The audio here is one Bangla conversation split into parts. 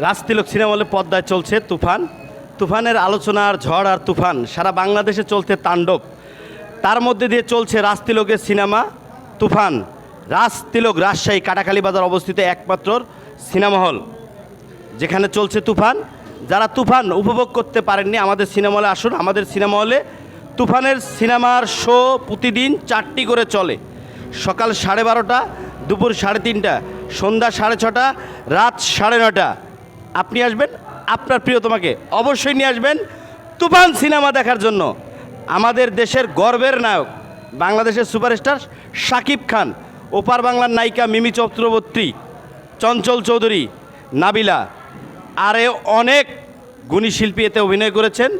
রাজতিলক সিনেমা হলে পর্দায় চলছে তুফান। তুফানের আলোচনা আর ঝড় আর তুফান সারা বাংলাদেশে চলছে তাণ্ডব। তার মধ্যে দিয়ে চলছে রাজতিলকের সিনেমা তুফান। রাজতিলক রাজশাহী কাটাখালী বাজার অবস্থিত একমাত্র সিনেমা হল যেখানে চলছে তুফান। যারা তুফান উপভোগ করতে পারেননি আমাদের সিনেমা হলে আসুন। আমাদের সিনেমা হলে তুফানের সিনেমার শো প্রতিদিন 4টি করে চলে। সকাল 12:30, দুপুর 3:30, সন্ধ্যা 6:30, রাত 9:30। আপনি আসবেন, আপনার প্রিয়তমাকে অবশ্যই নিয়ে আসবেন তুফান সিনেমা দেখার জন্য। আমাদের দেশের গর্বের নায়ক বাংলাদেশের সুপারস্টার শাকিব খান, ওপার বাংলার নায়িকা মিমি চক্রবর্তী, চঞ্চল চৌধুরী, নাবিলা, আরে অনেক গুণী শিল্পী এতে অভিনয় করেছেন।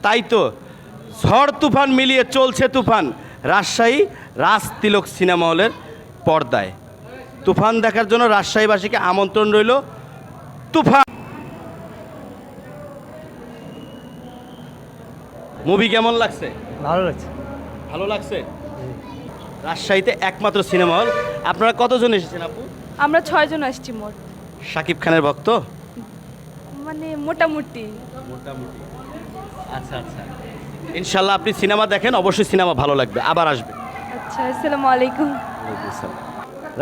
তাই তো ঝড় তুফান মিলিয়ে চলছে তুফান রাজশাহী রাজতিলক সিনেমা হলের পর্দায়। তুফান দেখার জন্য রাজশাহীবাসীকে আমন্ত্রণ রইল। তুফান মুভি কেমন লাগছে? ভালো লাগছে। ভালো লাগছে। রাজশাহীতে একমাত্র সিনেমা হল। আপনারা কতজন এসেছেন আপু? আমরা 6 জন আসছি মোট। শাকিব খানের ভক্ত? মানে মোটামুটি। মোটামুটি। আচ্ছা আচ্ছা, ইনশাল্লাহ আপনি সিনেমা দেখেন, অবশ্যই সিনেমা ভালো লাগবে, আবার আসবে। আচ্ছা, আসসালামু আলাইকুম।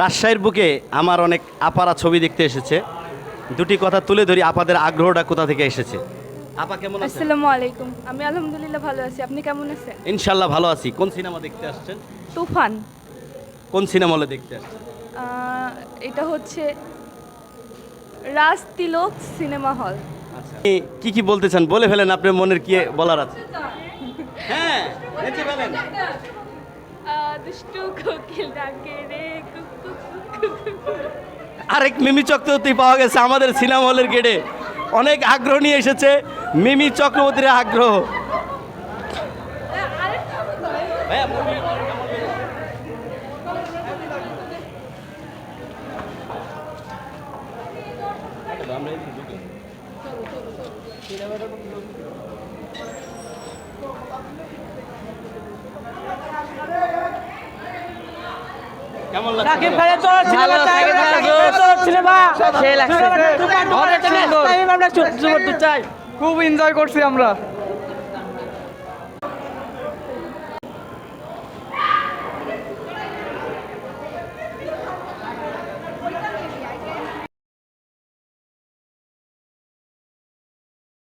রাজশাহীর বুকে আমার অনেক আপারা ছবি দেখতে এসেছে। দুটি কথা তুলে ধরি, আপাদের আগ্রহটা কোথা থেকে এসেছে। আপা কেমন আছেন? আসসালামু আলাইকুম। আমি আলহামদুলিল্লাহ ভালো আছি। আপনি কেমন আছেন? ইনশাল্লাহ ভালো আছি। কোন সিনেমা দেখতে আসছেন? তুফান। কোন সিনেমা হলে দেখতে আসছেন? এটা হচ্ছে রাজতিলক সিনেমা হল। আচ্ছা, কি কি বলতে চান বলে ফেলেন, আপনার মনের কি বলার আছে? হ্যাঁ, নেচে ফেলেন। দুষ্টু কোকিল ডাকে রে কুকু কুকু। আরেক মিমি চক্রবর্তী পাওয়া গেছে আমাদের সিনেমা হলের গেটে। অনেক আগ্রহ নিয়ে এসেছে মিমি চক্রবর্তীর আগ্রহ। কেমন লাগছে? সাকিব খানের তো সিনেমা চাই, সাকিব খানের তো সিনেমা সেই লাগছে। অনেক সুন্দর। আমরা চাই, খুব এনজয় করছি আমরা।